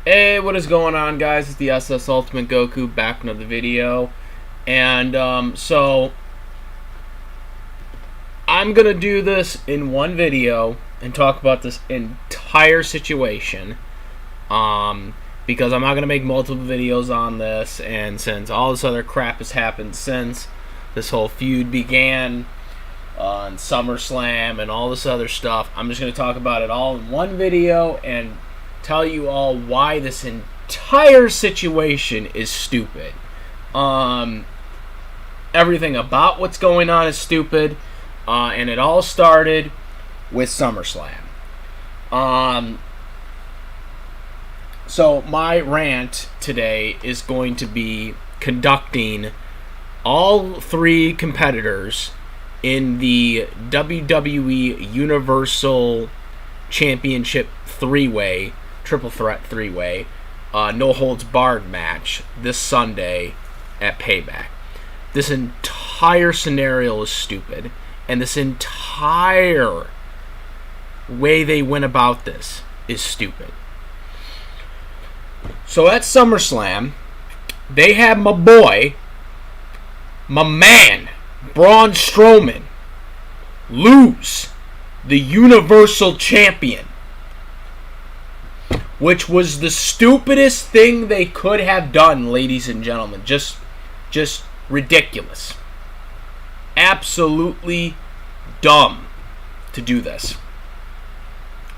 Hey, what is going on, guys? It's the SS Ultimate Goku back with another video. And I'm going to do this in one video and talk about this entire situation. Because I'm not going to make multiple videos on this, and since all this other crap has happened since this whole feud began on SummerSlam and all this other stuff, I'm just going to talk about it all in one video and tell you all why this entire situation is stupid. Everything about what's going on is stupid, and it all started with SummerSlam. So my rant today is going to be conducting all three competitors in the WWE Universal Championship three-way, triple threat three-way, no holds barred match this Sunday at Payback. This entire scenario is stupid, and this entire way they went about this is stupid. So at SummerSlam, they had my boy, my man, Braun Strowman, lose the Universal Champion, which was the stupidest thing they could have done, ladies and gentlemen. Just ridiculous. Absolutely dumb to do this.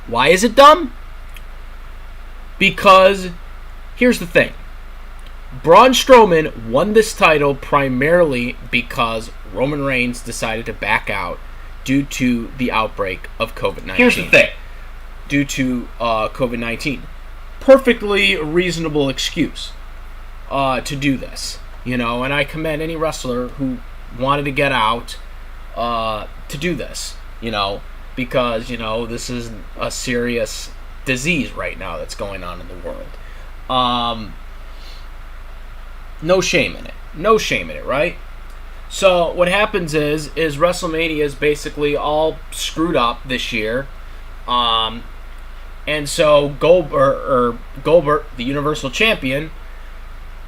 Why is it dumb? Because here's the thing. Braun Strowman won this title primarily because Roman Reigns decided to back out due to the outbreak of COVID-19. Here's the thing. Due to COVID-19. Perfectly reasonable excuse to do this. You know, and I commend any wrestler who wanted to get out to do this. You know, because, you know, this is a serious disease right now that's going on in the world. No shame in it. No shame in it, right? So what happens is WrestleMania is basically all screwed up this year. And so Goldberg, the Universal Champion,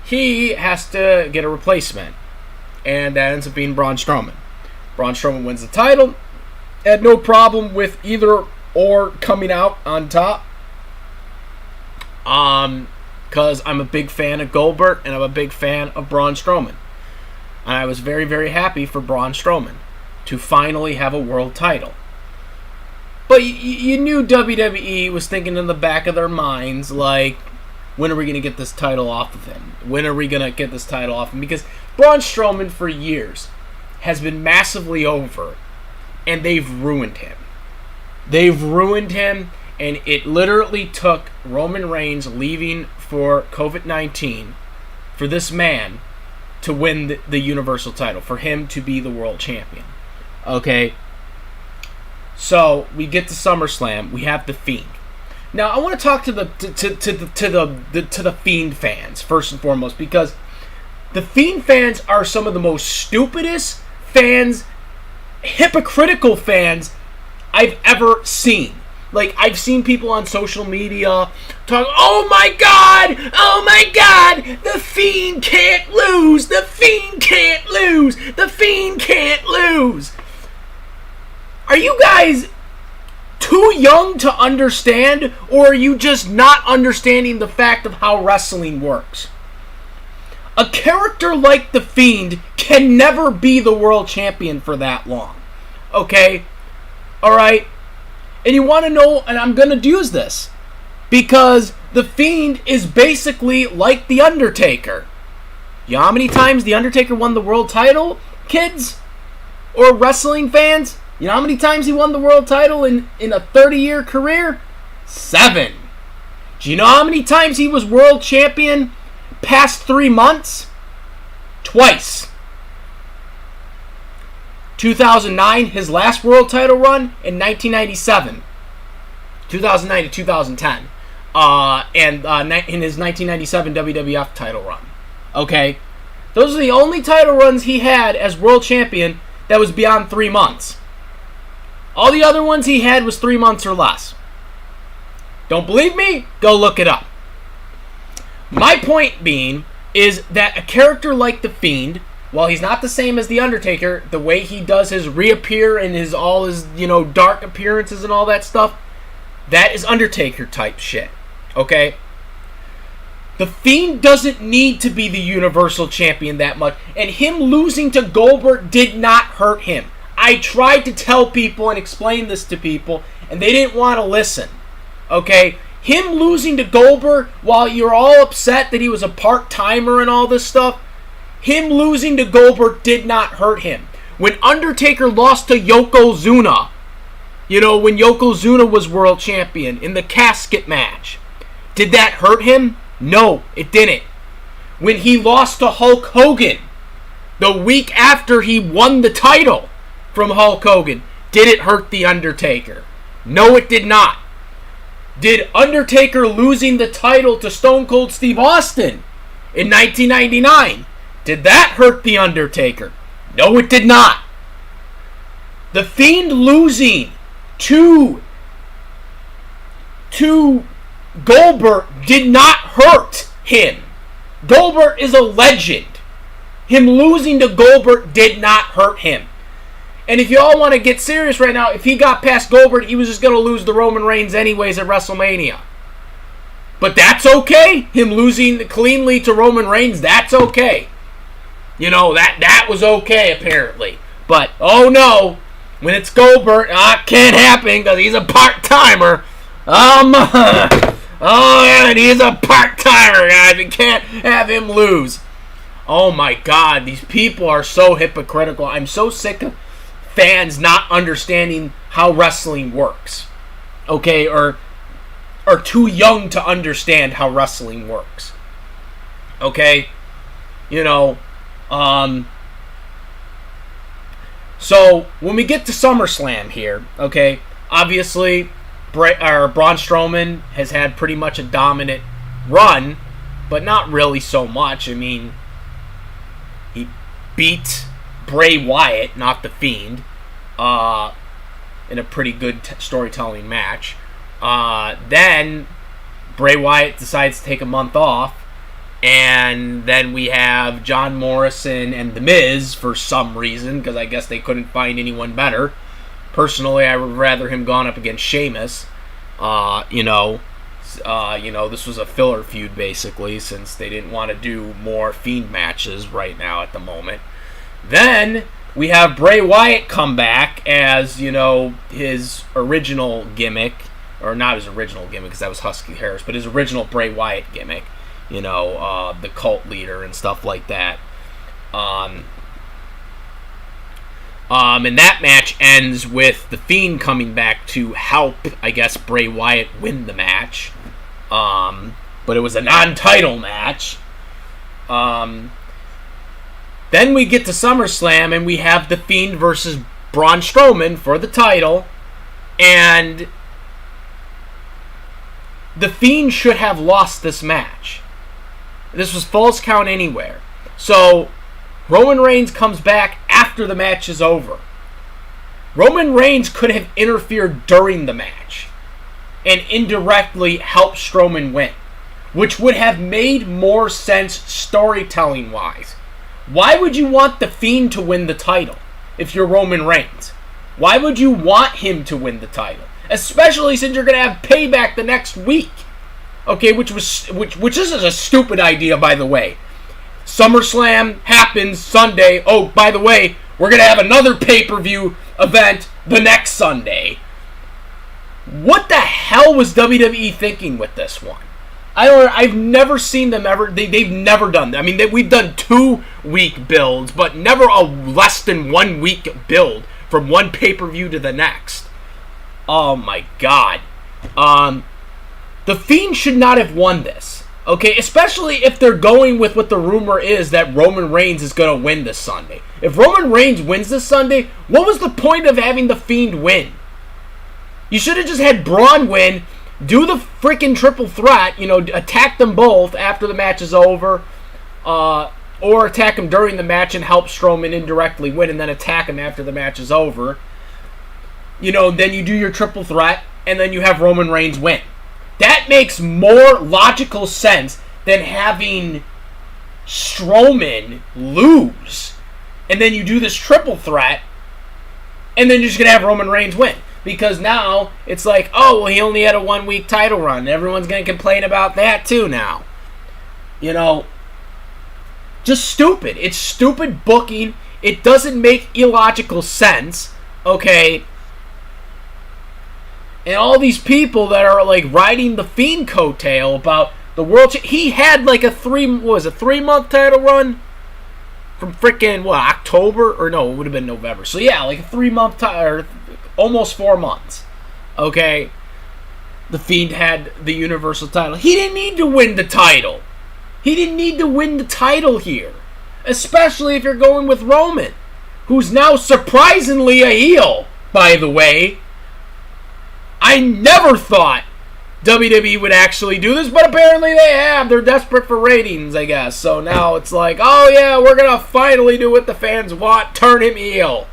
he has to get a replacement. And that ends up being Braun Strowman. Braun Strowman wins the title. Had no problem with either or coming out on top. Because I'm a big fan of Goldberg and I'm a big fan of Braun Strowman. And I was very, very happy for Braun Strowman to finally have a world title. But you knew WWE was thinking in the back of their minds, like, when are we going to get this title off of him? When are we going to get this title off him? Because Braun Strowman for years has been massively over, and they've ruined him. They've ruined him, and it literally took Roman Reigns leaving for COVID-19 for this man to win the Universal title, for him to be the world champion. Okay? So, we get to SummerSlam, we have the Fiend. Now, I want to talk to the Fiend fans, first and foremost, because the Fiend fans are some of the most stupidest fans, hypocritical fans I've ever seen. Like, I've seen people on social media talk, oh my God, the Fiend can't lose, the Fiend can't lose, the Fiend can't lose. Are you guys too young to understand, or are you just not understanding the fact of how wrestling works? A character like the Fiend can never be the world champion for that long. Okay? Alright? And you want to know, and I'm going to use this, because the Fiend is basically like The Undertaker. You know how many times The Undertaker won the world title, kids? Or wrestling fans? You know how many times he won the world title in a 30-year career? 7. Do you know how many times he was world champion past 3 months? Twice. 2009, his last world title run, in 1997. 2009 to 2010. And in his 1997 WWF title run. Okay? Those are the only title runs he had as world champion that was beyond 3 months. All the other ones he had was 3 months or less. Don't believe me? Go look it up. My point being is that a character like The Fiend, while he's not the same as The Undertaker, the way he does his reappear and all his, dark appearances and all that stuff, that is Undertaker type shit. Okay? The Fiend doesn't need to be the Universal Champion that much, and him losing to Goldberg did not hurt him. I tried to tell people and explain this to people, and they didn't want to listen. Okay? Him losing to Goldberg, while you're all upset that he was a part-timer and all this stuff, him losing to Goldberg did not hurt him. When Undertaker lost to Yokozuna, when Yokozuna was world champion in the casket match, did that hurt him? No, it didn't. When he lost to Hulk Hogan, the week after he won the title from Hulk Hogan, did it hurt The Undertaker? No, it did not. Did Undertaker losing the title to Stone Cold Steve Austin in 1999, did that hurt The Undertaker? No, it did not. The Fiend losing to Goldberg did not hurt him. Goldberg is a legend. Him losing to Goldberg did not hurt him. And if you all want to get serious right now, if he got past Goldberg, he was just going to lose to Roman Reigns anyways at WrestleMania. But that's okay. Him losing cleanly to Roman Reigns, that's okay. That was okay, apparently. But, oh no, when it's Goldberg, it can't happen because he's a part-timer. And he's a part-timer, guys. We can't have him lose. Oh my God, these people are so hypocritical. I'm so sick of fans not understanding how wrestling works, okay, or too young to understand how wrestling works, okay, so when we get to SummerSlam here, okay, obviously Braun Strowman has had pretty much a dominant run, but not really so much. I mean, he beat Bray Wyatt, not The Fiend, in a pretty good storytelling match. Then Bray Wyatt decides to take a month off, and then we have John Morrison and The Miz for some reason, because I guess they couldn't find anyone better. Personally, I would rather him gone up against Sheamus. This was a filler feud basically, since they didn't want to do more Fiend matches right now at the moment. Then we have Bray Wyatt come back as, his original gimmick, or not his original gimmick because that was Husky Harris, but his original Bray Wyatt gimmick, the cult leader and stuff like that. And that match ends with The Fiend coming back to help, I guess, Bray Wyatt win the match. But it was a non-title match. Then we get to SummerSlam and we have The Fiend versus Braun Strowman for the title. And The Fiend should have lost this match. This was Falls Count Anywhere. So Roman Reigns comes back after the match is over. Roman Reigns could have interfered during the match and indirectly helped Strowman win, which would have made more sense storytelling-wise. Why would you want The Fiend to win the title if you're Roman Reigns? Why would you want him to win the title? Especially since you're going to have Payback the next week. Okay, which is a stupid idea, by the way. SummerSlam happens Sunday. Oh, by the way, we're going to have another pay-per-view event the next Sunday. What the hell was WWE thinking with this one? I've never seen them ever. They've never done that. I mean, we've done 2-week builds, but never a less than 1 week build from one pay-per-view to the next. Oh my God. The Fiend should not have won this. Okay, especially if they're going with what the rumor is that Roman Reigns is going to win this Sunday. If Roman Reigns wins this Sunday, what was the point of having the Fiend win? You should have just had Braun win, do the freaking triple threat, attack them both after the match is over, or attack him during the match and help Strowman indirectly win, and then attack him after the match is over. Then you do your triple threat, and then you have Roman Reigns win. That makes more logical sense than having Strowman lose. And then you do this triple threat, and then you're just going to have Roman Reigns win. Because now it's like, oh, well, he only had a 1 week title run. Everyone's going to complain about that too now. You know, just stupid. It's stupid booking. It doesn't make illogical sense. Okay. And all these people that are like riding the Fiend coattail about the world. He had like a 3-month title run from freaking October, or no, it would have been November. So yeah, like a 3-month or almost 4 months. Okay, the Fiend had the Universal title. He didn't need to win the title. He didn't need to win the title here, especially if you're going with Roman, who's now surprisingly a heel. By the way, I never thought WWE would actually do this, but apparently they have. They're desperate for ratings, I guess. So now it's like, oh yeah, we're going to finally do what the fans want. Turn him heel.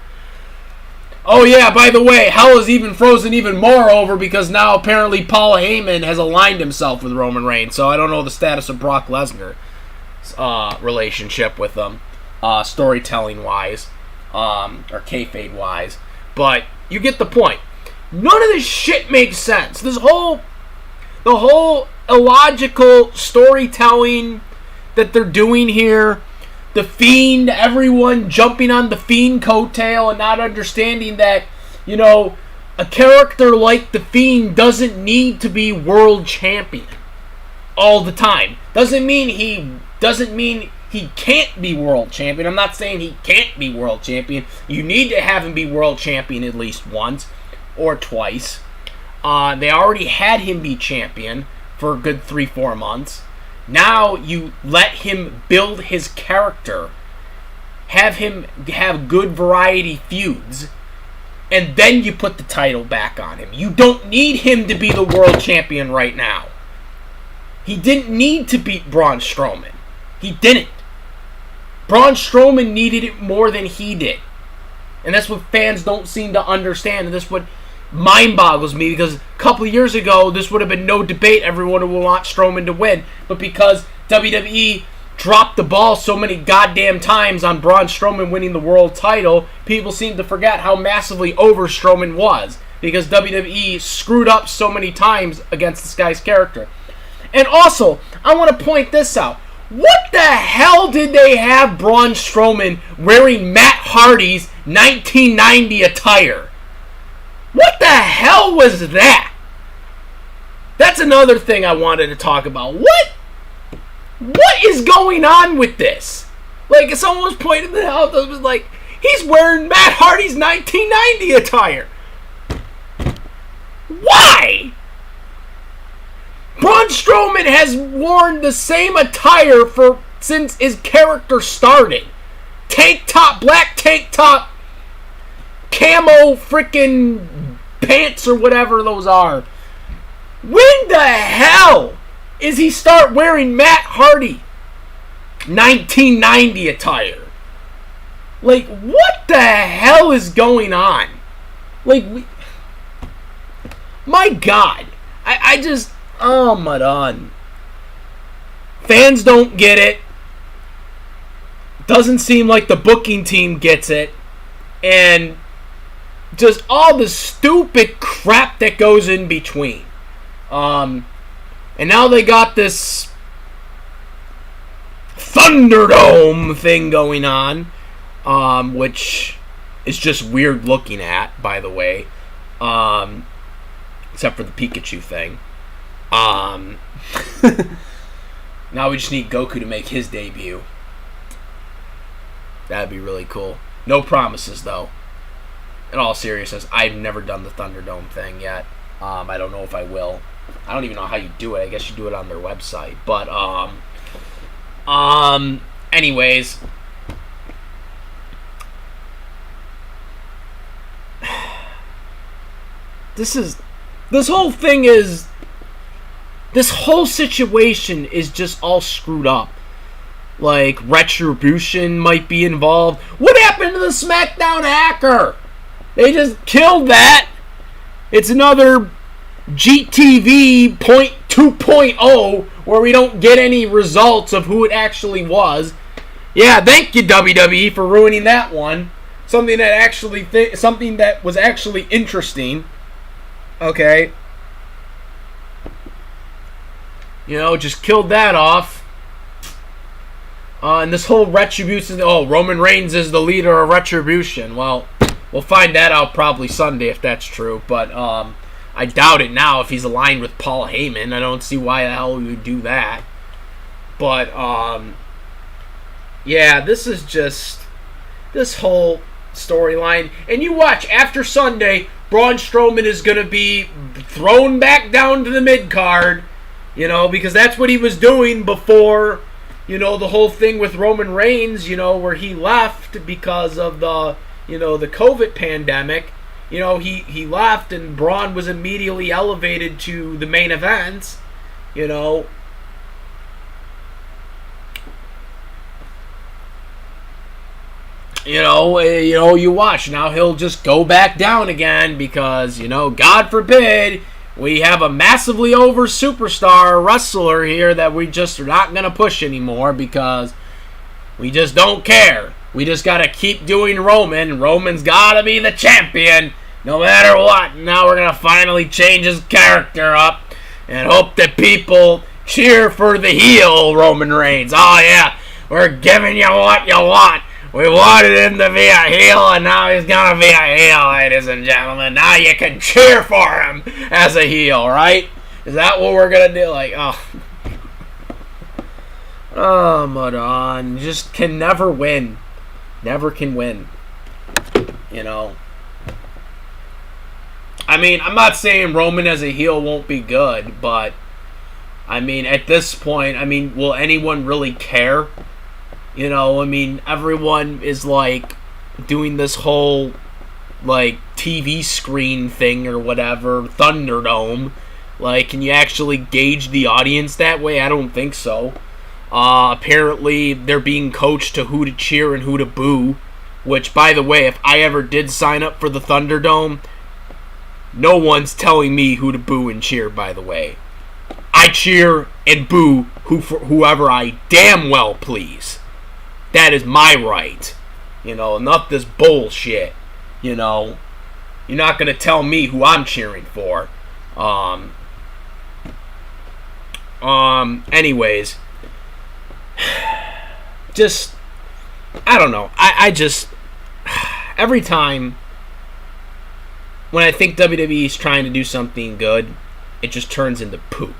Oh yeah, by the way, hell is even frozen even more over because now apparently Paul Heyman has aligned himself with Roman Reigns. So I don't know the status of Brock Lesnar's relationship with them, storytelling-wise, or kayfabe-wise. But you get the point. None of this shit makes sense. The whole illogical storytelling that they're doing here, the Fiend, everyone jumping on the Fiend coattail and not understanding that, you know, a character like the Fiend doesn't need to be world champion all the time. Doesn't mean he can't be world champion. I'm not saying he can't be world champion. You need to have him be world champion at least once or twice. They already had him be champion for a good 3-4 months. Now you let him build his character, have him have good variety feuds, and then you put the title back on him. You don't need him to be the world champion right now. He didn't need to beat Braun Strowman. He didn't. Braun Strowman needed it more than he did. And that's what fans don't seem to understand, and that's what mind boggles me, because a couple of years ago this would have been no debate. Everyone would want Strowman to win, but because WWE dropped the ball so many goddamn times on Braun Strowman winning the world title, people seem to forget how massively over Strowman was, because WWE screwed up so many times against this guy's character. And also, I want to point this out. What the hell did they have Braun Strowman wearing Matt Hardy's 1990 attire? What the hell was that? That's another thing I wanted to talk about. What is going on with this? Like, someone was pointing it out. It was like, he's wearing Matt Hardy's 1990 attire. Why? Braun Strowman has worn the same attire since his character started. Tank top, black tank top, camo freaking pants or whatever those are. When the hell is he start wearing Matt Hardy 1990 attire? Like, what the hell is going on? Like, my God. I just, oh my God. Fans don't get it. Doesn't seem like the booking team gets it. And just all the stupid crap that goes in between. And now they got this Thunderdome thing going on, which is just weird looking at, by the way. Except for the Pikachu thing. Now we just need Goku to make his debut. That'd be really cool. No promises, though. In all seriousness, I've never done the Thunderdome thing yet. I don't know if I will. I don't even know how you do it. I guess you do it on their website. But, anyways. This whole situation is just all screwed up. Like, Retribution might be involved. What happened to the SmackDown hacker? They just killed that. It's another GTV 2.0 where we don't get any results of who it actually was. Yeah, thank you WWE for ruining that one. Something that was actually interesting. Okay. Just killed that off. And this whole Retribution, Roman Reigns is the leader of Retribution. Well, we'll find that out probably Sunday if that's true, but I doubt it now if he's aligned with Paul Heyman. I don't see why the hell he would do that. But, yeah, this is just this whole storyline. And you watch, after Sunday, Braun Strowman is going to be thrown back down to the mid-card, because that's what he was doing before, the whole thing with Roman Reigns, where he left because of the COVID pandemic. He left and Braun was immediately elevated to the main event, You watch. Now he'll just go back down again because, God forbid, we have a massively over superstar wrestler here that we just are not going to push anymore because we just don't care. We just got to keep doing Roman. Roman's got to be the champion no matter what. Now we're going to finally change his character up and hope that people cheer for the heel Roman Reigns. Oh, yeah, we're giving you what you want. We wanted him to be a heel, and now he's going to be a heel, ladies and gentlemen. Now you can cheer for him as a heel, right? Is that what we're going to do? Oh, Madon. Just can never win. Never can win. I mean, I'm not saying Roman as a heel won't be good, but, at this point, will anyone really care? Everyone is, doing this whole, TV screen thing or whatever, Thunderdome. Can you actually gauge the audience that way? I don't think so. Apparently, they're being coached to who to cheer and who to boo, which, by the way, if I ever did sign up for the Thunderdome, no one's telling me who to boo and cheer, by the way. I cheer and boo whoever I damn well please. That is my right. Not this bullshit. You're not going to tell me who I'm cheering for. Anyways. Just, I don't know. I just, every time when I think WWE is trying to do something good, it just turns into poo.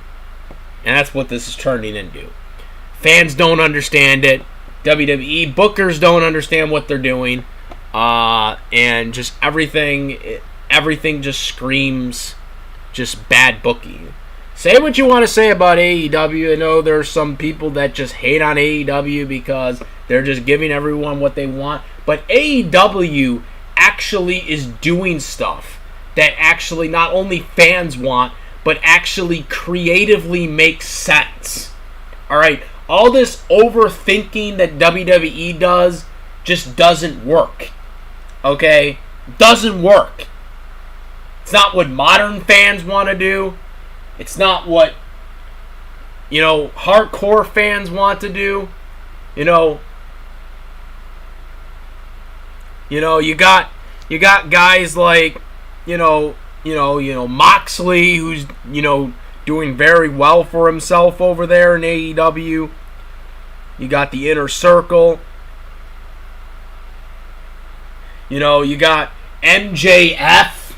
And that's what this is turning into. Fans don't understand it. WWE bookers don't understand what they're doing, and just everything just screams just bad booking. Say what you want to say about AEW. I know there's some people that just hate on AEW because they're just giving everyone what they want, but AEW actually is doing stuff that actually not only fans want, but actually creatively makes sense. Alright? All this overthinking that WWE does just doesn't work. Okay? Doesn't work. It's not what modern fans want to do. It's not what, hardcore fans want to do. You got guys like, Moxley, who's, doing very well for himself over there in AEW. You got the Inner Circle. You got MJF,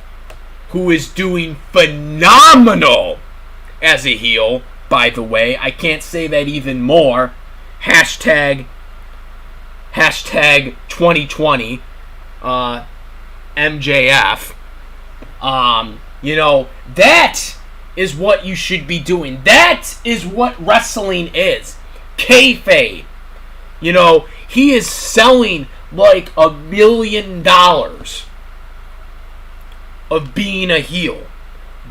who is doing phenomenal as a heel, by the way. I can't say that even more. Hashtag 2020 MJF. That is what you should be doing. That is what wrestling is. Kayfabe. He is selling like $1 million of being a heel.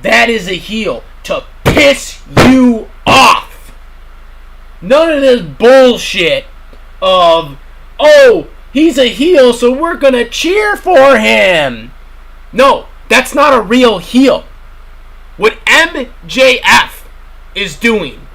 That is a heel to piss you off. None of this bullshit of, he's a heel, so we're gonna cheer for him. No, that's not a real heel. What MJF is doing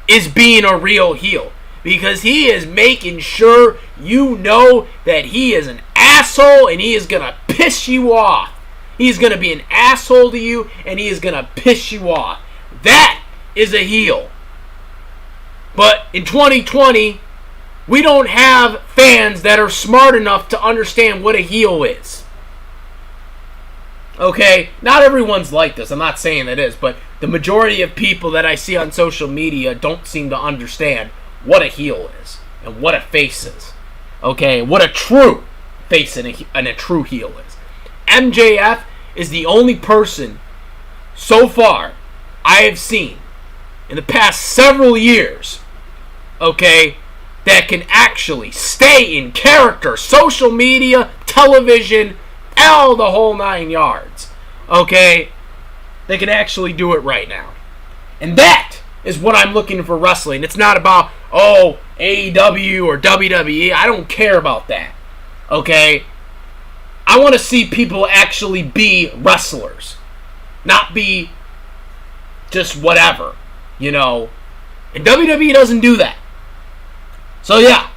is being a real heel. Because he is making sure you know that he is an asshole and he is going to piss you off. He's going to be an asshole to you and he is going to piss you off. That is a heel. But in 2020, we don't have fans that are smart enough to understand what a heel is. Okay, not everyone's like this. I'm not saying it is, but the majority of people that I see on social media don't seem to understand what a heel is and what a face is. Okay, what a true face and a true heel is. MJF is the only person so far I have seen in the past several years, okay, that can actually stay in character, social media, television, all the whole 9 yards. Okay, they can actually do it right now. And that is what I'm looking for wrestling. It's not about, oh, AEW or WWE. I don't care about that. Okay? I want to see people actually be wrestlers. Not be just whatever. You know? And WWE doesn't do that. So yeah,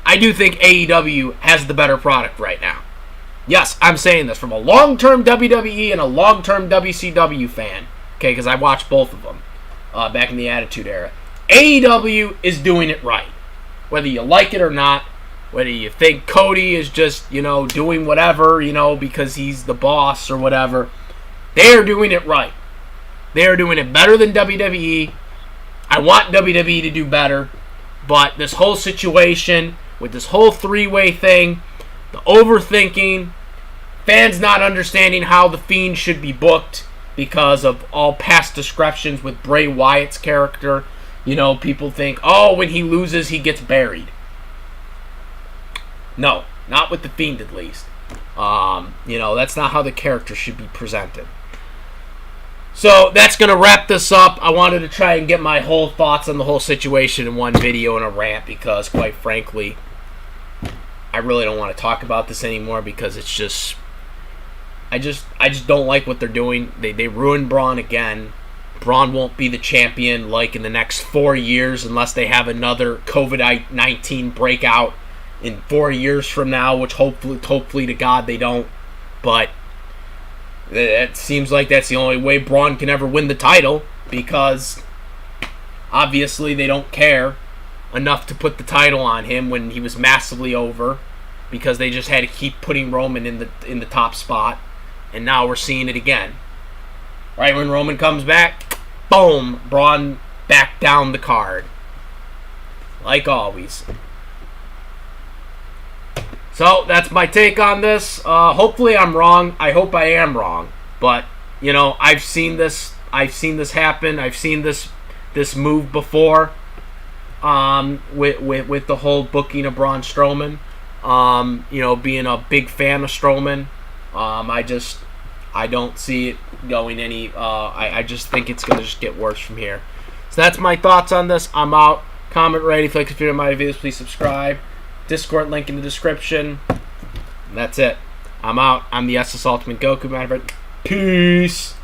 I do think AEW has the better product right now. Yes, I'm saying this from a long-term WWE and a long-term WCW fan. Okay, because I watched both of them back in the Attitude Era. AEW is doing it right. Whether you like it or not, whether you think Cody is just, doing whatever, because he's the boss or whatever, they're doing it right. They're doing it better than WWE. I want WWE to do better, but this whole situation with this whole three-way thing, the overthinking, fans not understanding how the Fiend should be booked because of all past descriptions with Bray Wyatt's character. People think, oh, when he loses, he gets buried. No, not with the Fiend at least. That's not how the character should be presented. So that's going to wrap this up. I wanted to try and get my whole thoughts on the whole situation in one video and a rant because, quite frankly, I really don't want to talk about this anymore because it's just... I just don't like what they're doing. They ruined Braun again. Braun won't be the champion like in the next 4 years unless they have another COVID-19 breakout in 4 years from now, which hopefully to God they don't. But it seems like that's the only way Braun can ever win the title because obviously they don't care enough to put the title on him when he was massively over because they just had to keep putting Roman in the top spot. And now we're seeing it again. Right when Roman comes back, boom, Braun back down the card. Like always. So, that's my take on this. Hopefully I'm wrong. I hope I am wrong. But, I've seen this happen. I've seen this move before. With the whole booking of Braun Strowman. Being a big fan of Strowman. I don't see it going any... I just think it's going to just get worse from here. So that's my thoughts on this. I'm out. Comment, rate. If you like to video my videos, please subscribe. Discord link in the description. And that's it. I'm out. I'm the SS Ultimate Goku. Peace.